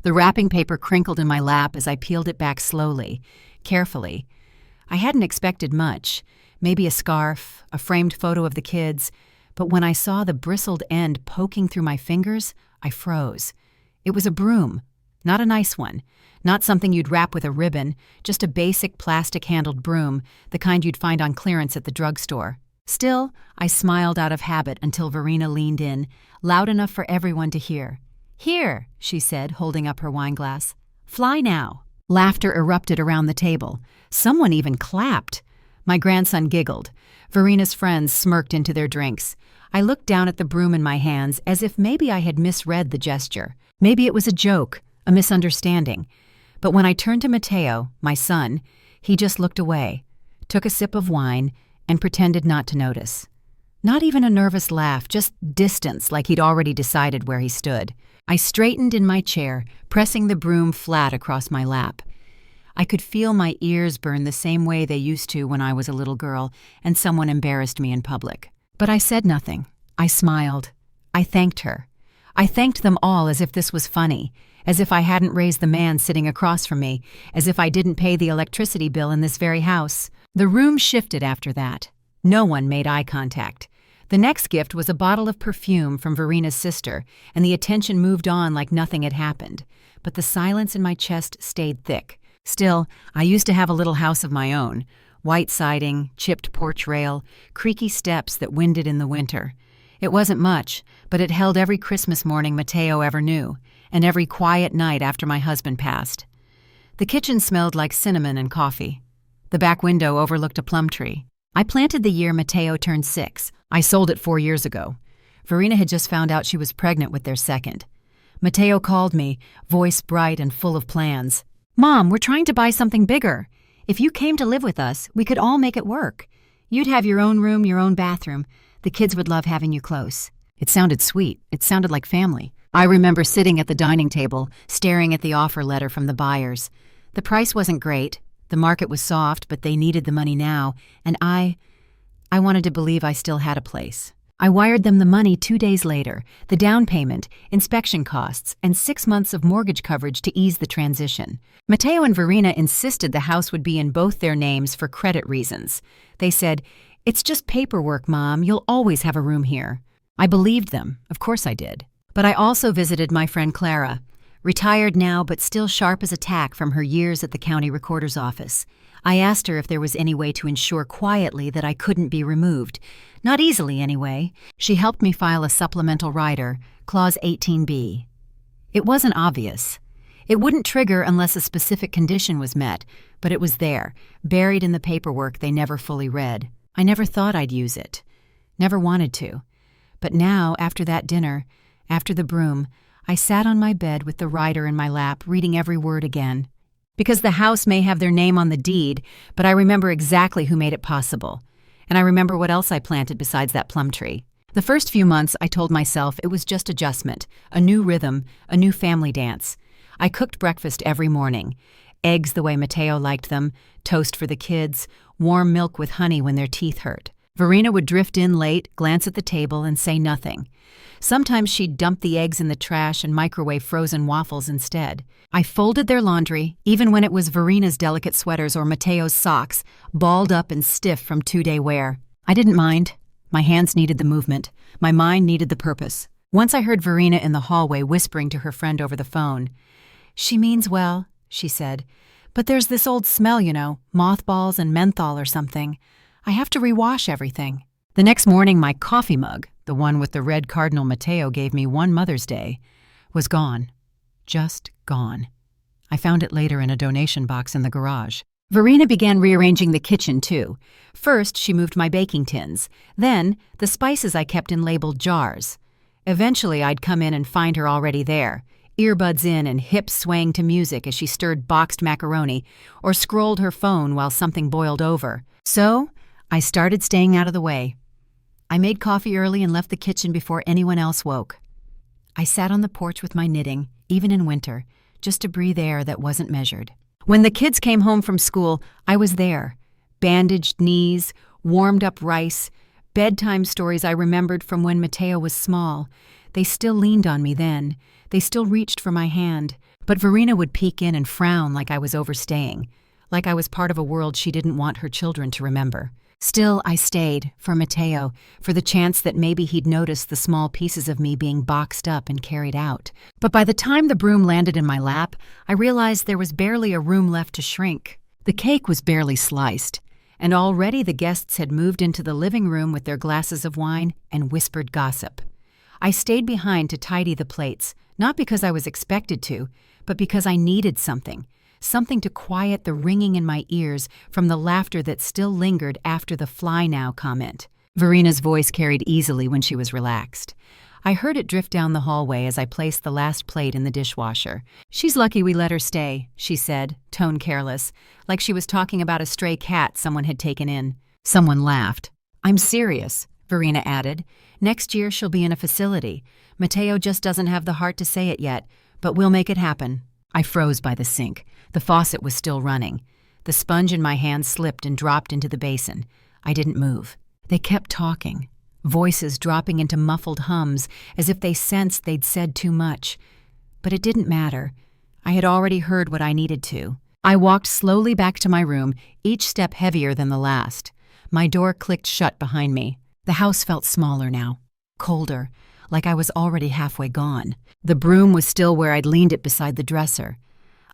The wrapping paper crinkled in my lap as I peeled it back slowly, carefully. I hadn't expected much, maybe a scarf, a framed photo of the kids, but when I saw the bristled end poking through my fingers, I froze. It was a broom, not a nice one, not something you'd wrap with a ribbon, just a basic plastic-handled broom, the kind you'd find on clearance at the drugstore. Still, I smiled out of habit until Verena leaned in, loud enough for everyone to hear. "Here," she said, holding up her wineglass. "Fly now." Laughter erupted around the table. Someone even clapped. My grandson giggled. Verena's friends smirked into their drinks. I looked down at the broom in my hands as if maybe I had misread the gesture. Maybe it was a joke, a misunderstanding. But when I turned to Matteo, my son, he just looked away, took a sip of wine, and pretended not to notice. Not even a nervous laugh, just distance like he'd already decided where he stood. I straightened in my chair, pressing the broom flat across my lap. I could feel my ears burn the same way they used to when I was a little girl and someone embarrassed me in public. But I said nothing. I smiled. I thanked her. I thanked them all as if this was funny, as if I hadn't raised the man sitting across from me, as if I didn't pay the electricity bill in this very house. The room shifted after that. No one made eye contact. The next gift was a bottle of perfume from Verena's sister, and the attention moved on like nothing had happened. But the silence in my chest stayed thick. Still, I used to have a little house of my own. White siding, chipped porch rail, creaky steps that winded in the winter. It wasn't much, but it held every Christmas morning Matteo ever knew, and every quiet night after my husband passed. The kitchen smelled like cinnamon and coffee. The back window overlooked a plum tree. I planted the year Matteo turned 6. I sold it 4 years ago. Verena had just found out she was pregnant with their second. Matteo called me, voice bright and full of plans. "Mom, we're trying to buy something bigger. If you came to live with us, we could all make it work. You'd have your own room, your own bathroom. The kids would love having you close." It sounded sweet. It sounded like family. I remember sitting at the dining table, staring at the offer letter from the buyers. The price wasn't great. The market was soft, but they needed the money now, and I wanted to believe I still had a place. I wired them the money 2 days later, the down payment, inspection costs, and 6 months of mortgage coverage to ease the transition. Matteo and Verena insisted the house would be in both their names for credit reasons. They said, "It's just paperwork, Mom. You'll always have a room here." I believed them. Of course I did. But I also visited my friend Clara, retired now but still sharp as a tack from her years at the county recorder's office. I asked her if there was any way to ensure quietly that I couldn't be removed. Not easily, anyway. She helped me file a supplemental rider, Clause 18B. It wasn't obvious. It wouldn't trigger unless a specific condition was met, but it was there, buried in the paperwork they never fully read. I never thought I'd use it. Never wanted to. But now, after that dinner, after the broom, I sat on my bed with the rider in my lap, reading every word again. Because the house may have their name on the deed, but I remember exactly who made it possible. And I remember what else I planted besides that plum tree. The first few months, I told myself it was just adjustment, a new rhythm, a new family dance. I cooked breakfast every morning. Eggs the way Matteo liked them, toast for the kids, warm milk with honey when their teeth hurt. Verena would drift in late, glance at the table, and say nothing. Sometimes she'd dump the eggs in the trash and microwave frozen waffles instead. I folded their laundry, even when it was Verena's delicate sweaters or Matteo's socks, balled up and stiff from 2-day wear. I didn't mind. My hands needed the movement. My mind needed the purpose. Once I heard Verena in the hallway whispering to her friend over the phone. "She means well," she said, "but there's this old smell, mothballs and menthol or something. I have to rewash everything." The next morning, my coffee mug, the one with the red cardinal Matteo gave me one Mother's Day, was gone. Just gone. I found it later in a donation box in the garage. Verena began rearranging the kitchen, too. First, she moved my baking tins. Then, the spices I kept in labeled jars. Eventually, I'd come in and find her already there, earbuds in and hips swaying to music as she stirred boxed macaroni or scrolled her phone while something boiled over. So, I started staying out of the way. I made coffee early and left the kitchen before anyone else woke. I sat on the porch with my knitting, even in winter, just to breathe air that wasn't measured. When the kids came home from school, I was there. Bandaged knees, warmed up rice, bedtime stories I remembered from when Matteo was small. They still leaned on me then. They still reached for my hand. But Verena would peek in and frown like I was overstaying, like I was part of a world she didn't want her children to remember. Still, I stayed, for Matteo, for the chance that maybe he'd notice the small pieces of me being boxed up and carried out. But by the time the broom landed in my lap, I realized there was barely a room left to shrink. The cake was barely sliced, and already the guests had moved into the living room with their glasses of wine and whispered gossip. I stayed behind to tidy the plates, not because I was expected to, but because I needed something to quiet the ringing in my ears from the laughter that still lingered after the "fly now" comment. Verena's voice carried easily when she was relaxed. I heard it drift down the hallway as I placed the last plate in the dishwasher. "She's lucky we let her stay," she said, tone careless, like she was talking about a stray cat someone had taken in. Someone laughed. "I'm serious," Verena added. "Next year she'll be in a facility. Matteo just doesn't have the heart to say it yet, but we'll make it happen." I froze by the sink. The faucet was still running. The sponge in my hand slipped and dropped into the basin. I didn't move. They kept talking, voices dropping into muffled hums as if they sensed they'd said too much. But it didn't matter. I had already heard what I needed to. I walked slowly back to my room, each step heavier than the last. My door clicked shut behind me. The house felt smaller now, colder, like I was already halfway gone. The broom was still where I'd leaned it beside the dresser.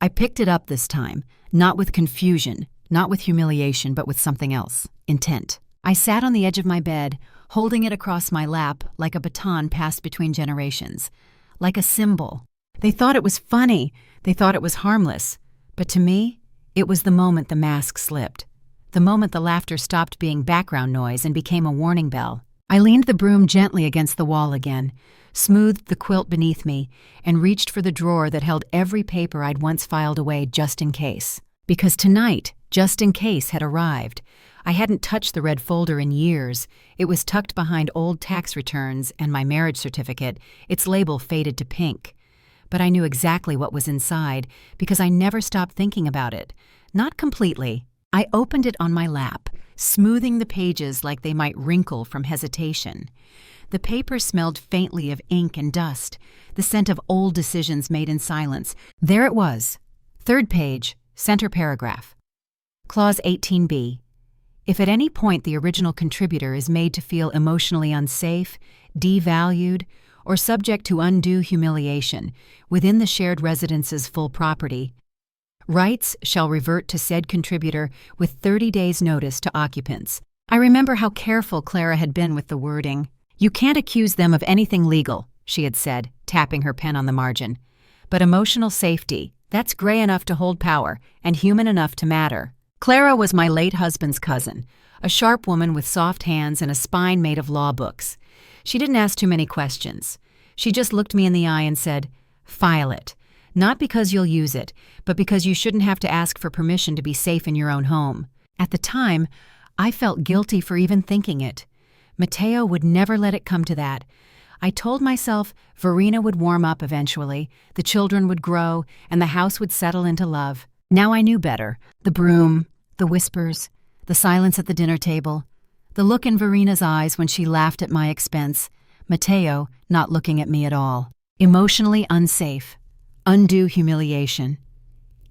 I picked it up this time, not with confusion, not with humiliation, but with something else, intent. I sat on the edge of my bed, holding it across my lap like a baton passed between generations, like a symbol. They thought it was funny, they thought it was harmless, but to me, it was the moment the mask slipped, the moment the laughter stopped being background noise and became a warning bell. I leaned the broom gently against the wall again, smoothed the quilt beneath me, and reached for the drawer that held every paper I'd once filed away just in case. Because tonight, just in case had arrived. I hadn't touched the red folder in years. It was tucked behind old tax returns and my marriage certificate, its label faded to pink. But I knew exactly what was inside because I never stopped thinking about it. Not completely. I opened it on my lap, smoothing the pages like they might wrinkle from hesitation. The paper smelled faintly of ink and dust, the scent of old decisions made in silence. There it was. Third page, center paragraph. Clause 18b. If at any point the original contributor is made to feel emotionally unsafe, devalued, or subject to undue humiliation within the shared residence's full property, rights shall revert to said contributor with 30 days' notice to occupants. I remember how careful Clara had been with the wording. "You can't accuse them of anything legal," she had said, tapping her pen on the margin. "But emotional safety, that's gray enough to hold power and human enough to matter." Clara was my late husband's cousin, a sharp woman with soft hands and a spine made of law books. She didn't ask too many questions. She just looked me in the eye and said, "File it. Not because you'll use it, but because you shouldn't have to ask for permission to be safe in your own home." At the time, I felt guilty for even thinking it. Matteo would never let it come to that. I told myself Verena would warm up eventually, the children would grow, and the house would settle into love. Now I knew better. The broom, the whispers, the silence at the dinner table, the look in Verena's eyes when she laughed at my expense, Matteo not looking at me at all. Emotionally unsafe. Undue humiliation.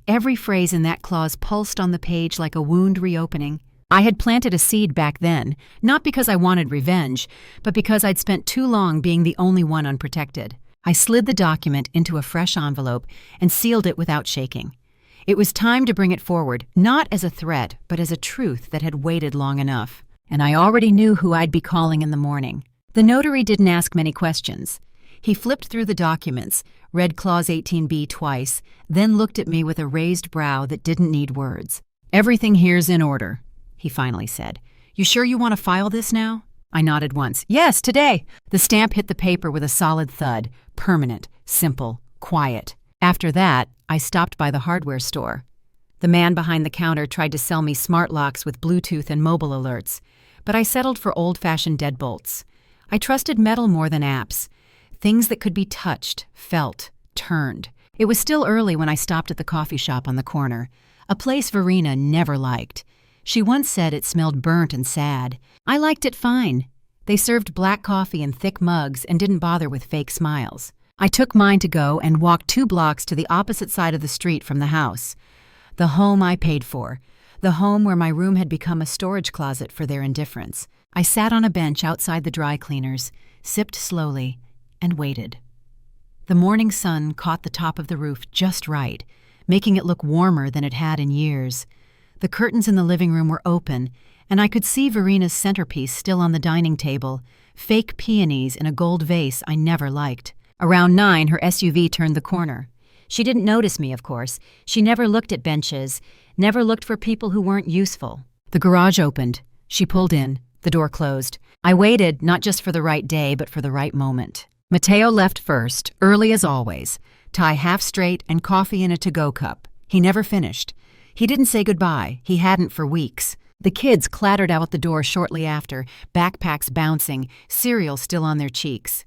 Every phrase in that clause pulsed on the page like a wound reopening. I had planted a seed back then, not because I wanted revenge, but because I'd spent too long being the only one unprotected. I slid the document into a fresh envelope and sealed it without shaking. It was time to bring it forward, not as a threat, but as a truth that had waited long enough. And I already knew who I'd be calling in the morning. The notary didn't ask many questions. He flipped through the documents, read Clause 18b twice, then looked at me with a raised brow that didn't need words. "Everything here's in order," he finally said. "You sure you want to file this now?" I nodded once. "Yes, today." The stamp hit the paper with a solid thud, permanent, simple, quiet. After that, I stopped by the hardware store. The man behind the counter tried to sell me smart locks with Bluetooth and mobile alerts, but I settled for old-fashioned deadbolts. I trusted metal more than apps. Things that could be touched, felt, turned. It was still early when I stopped at the coffee shop on the corner, a place Verena never liked. She once said it smelled burnt and sad. I liked it fine. They served black coffee in thick mugs and didn't bother with fake smiles. I took mine to go and walked 2 blocks to the opposite side of the street from the house. The home I paid for. The home where my room had become a storage closet for their indifference. I sat on a bench outside the dry cleaners, sipped slowly, and waited. The morning sun caught the top of the roof just right, making it look warmer than it had in years. The curtains in the living room were open, and I could see Verina's centerpiece still on the dining table, fake peonies in a gold vase I never liked. Around 9, her SUV turned the corner. She didn't notice me, of course. She never looked at benches, never looked for people who weren't useful. The garage opened. She pulled in. The door closed. I waited, not just for the right day, but for the right moment. Matteo left first, early as always, tie half straight and coffee in a to-go cup. He never finished. He didn't say goodbye. He hadn't for weeks. The kids clattered out the door shortly after, backpacks bouncing, cereal still on their cheeks.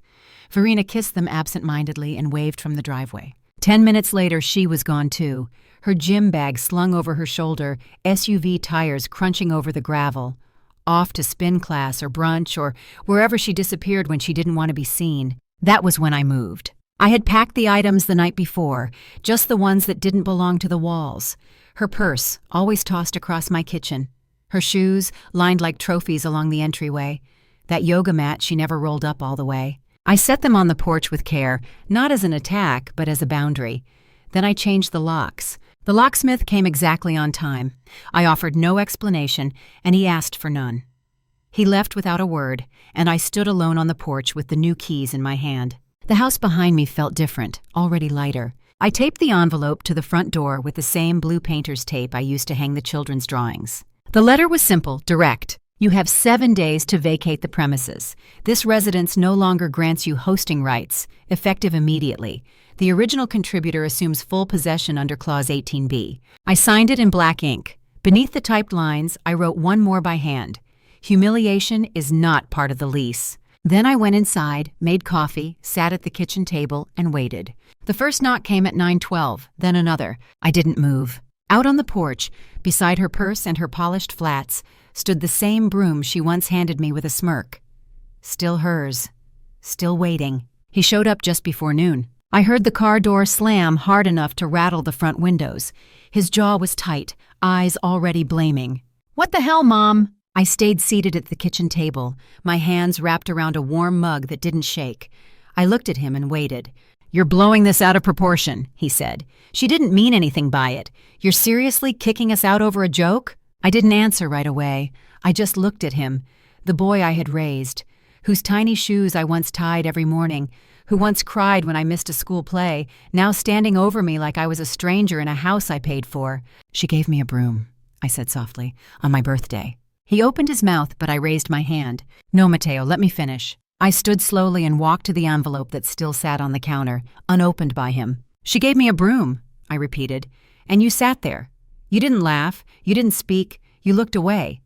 Verina kissed them absent-mindedly and waved from the driveway. 10 minutes later, she was gone too, her gym bag slung over her shoulder, SUV tires crunching over the gravel. Off to spin class or brunch or wherever she disappeared when she didn't want to be seen. That was when I moved. I had packed the items the night before, just the ones that didn't belong to the walls. Her purse, always tossed across my kitchen. Her shoes, lined like trophies along the entryway. That yoga mat she never rolled up all the way. I set them on the porch with care, not as an attack, but as a boundary. Then I changed the locks. The locksmith came exactly on time. I offered no explanation, and he asked for none. He left without a word, and I stood alone on the porch with the new keys in my hand. The house behind me felt different, already lighter. I taped the envelope to the front door with the same blue painter's tape I used to hang the children's drawings. The letter was simple, direct. You have 7 days to vacate the premises. This residence no longer grants you hosting rights, effective immediately. The original contributor assumes full possession under Clause 18B. I signed it in black ink. Beneath the typed lines, I wrote one more by hand. Humiliation is not part of the lease. Then I went inside, made coffee, sat at the kitchen table, and waited. The first knock came at 9:12, then another. I didn't move. Out on the porch, beside her purse and her polished flats, stood the same broom she once handed me with a smirk. Still hers. Still waiting. He showed up just before noon. I heard the car door slam hard enough to rattle the front windows. His jaw was tight, eyes already blaming. "What the hell, Mom?" I stayed seated at the kitchen table, my hands wrapped around a warm mug that didn't shake. I looked at him and waited. "You're blowing this out of proportion," he said. "She didn't mean anything by it. You're seriously kicking us out over a joke?" I didn't answer right away. I just looked at him, the boy I had raised, whose tiny shoes I once tied every morning, who once cried when I missed a school play, now standing over me like I was a stranger in a house I paid for. "She gave me a broom," I said softly, "on my birthday." He opened his mouth, but I raised my hand. "No, Matteo, let me finish." I stood slowly and walked to the envelope that still sat on the counter, unopened by him. "She gave me a broom," I repeated, "and you sat there. You didn't laugh, you didn't speak, you looked away.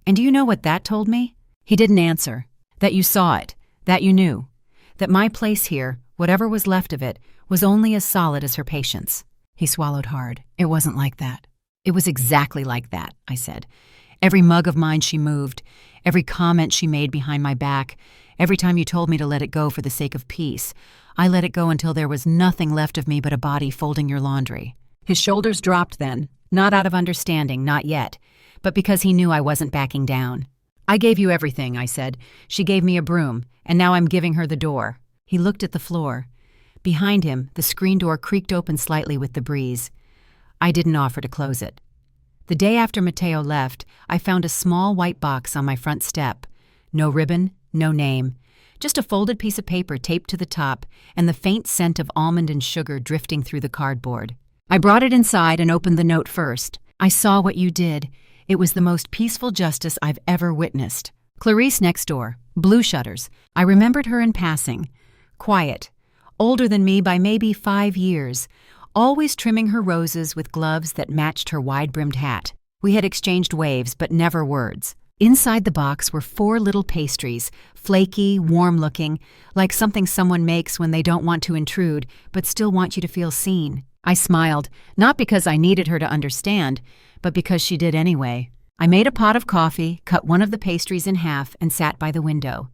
And do you know what that told me?" He didn't answer. "That you saw it, that you knew. That my place here, whatever was left of it, was only as solid as her patience." He swallowed hard. "It wasn't like that." "It was exactly like that," I said. "Every mug of mine she moved, every comment she made behind my back, every time you told me to let it go for the sake of peace, I let it go until there was nothing left of me but a body folding your laundry." His shoulders dropped then, not out of understanding, not yet, but because he knew I wasn't backing down. "I gave you everything," I said. "She gave me a broom, and now I'm giving her the door." He looked at the floor. Behind him, the screen door creaked open slightly with the breeze. I didn't offer to close it. The day after Matteo left, I found a small white box on my front step. No ribbon, no name. Just a folded piece of paper taped to the top and the faint scent of almond and sugar drifting through the cardboard. I brought it inside and opened the note first. "I saw what you did. It was the most peaceful justice I've ever witnessed. Clarice next door, blue shutters. I remembered her in passing. Quiet. Older than me by maybe 5 years. Always trimming her roses with gloves that matched her wide-brimmed hat. We had exchanged waves, but never words. Inside the box were 4 little pastries, flaky, warm-looking, like something someone makes when they don't want to intrude, but still want you to feel seen. I smiled, not because I needed her to understand, but because she did anyway. I made a pot of coffee, cut one of the pastries in half, and sat by the window.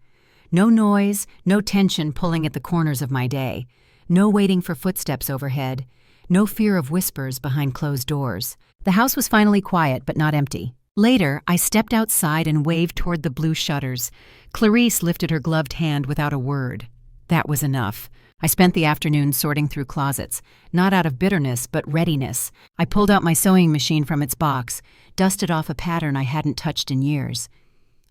No noise, no tension pulling at the corners of my day. No waiting for footsteps overhead. No fear of whispers behind closed doors. The house was finally quiet but not empty. Later, I stepped outside and waved toward the blue shutters. Clarice lifted her gloved hand without a word. That was enough. I spent the afternoon sorting through closets, not out of bitterness, but readiness. I pulled out my sewing machine from its box, dusted off a pattern I hadn't touched in years.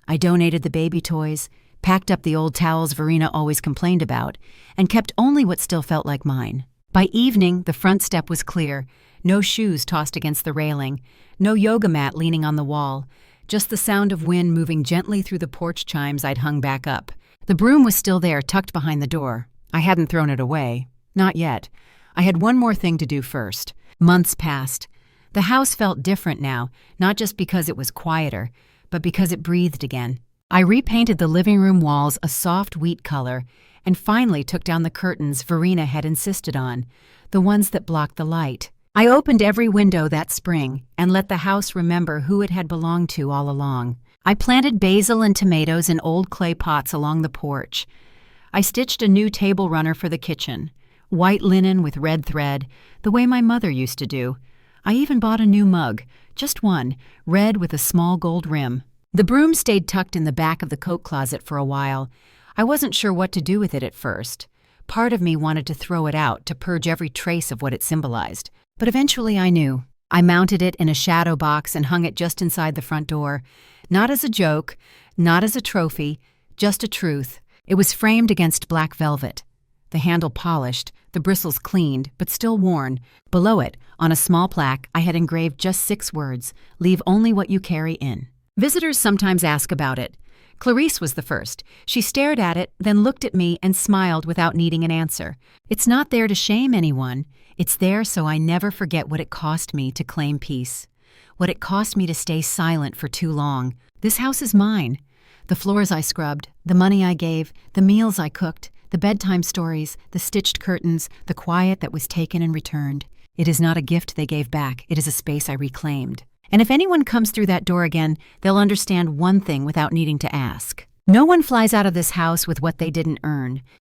I donated the baby toys, packed up the old towels Verena always complained about, and kept only what still felt like mine. By evening, the front step was clear. No shoes tossed against the railing, no yoga mat leaning on the wall, just the sound of wind moving gently through the porch chimes I'd hung back up. The broom was still there, tucked behind the door. I hadn't thrown it away. Not yet. I had one more thing to do first. Months passed. The house felt different now, not just because it was quieter, but because it breathed again. I repainted the living room walls a soft wheat color and finally took down the curtains Verena had insisted on, the ones that blocked the light. I opened every window that spring and let the house remember who it had belonged to all along. I planted basil and tomatoes in old clay pots along the porch. I stitched a new table runner for the kitchen, white linen with red thread, the way my mother used to do. I even bought a new mug, just one, red with a small gold rim. The broom stayed tucked in the back of the coat closet for a while. I wasn't sure what to do with it at first. Part of me wanted to throw it out to purge every trace of what it symbolized. But eventually I knew. I mounted it in a shadow box and hung it just inside the front door. Not as a joke, not as a trophy, just a truth. It was framed against black velvet. The handle polished, the bristles cleaned, but still worn. Below it, on a small plaque, I had engraved just 6 words: "Leave only what you carry in." Visitors sometimes ask about it. Clarice was the first. She stared at it, then looked at me and smiled without needing an answer. It's not there to shame anyone. It's there so I never forget what it cost me to claim peace. What it cost me to stay silent for too long. This house is mine. The floors I scrubbed, the money I gave, the meals I cooked, the bedtime stories, the stitched curtains, the quiet that was taken and returned. It is not a gift they gave back. It is a space I reclaimed. And if anyone comes through that door again, they'll understand one thing without needing to ask. No one flies out of this house with what they didn't earn.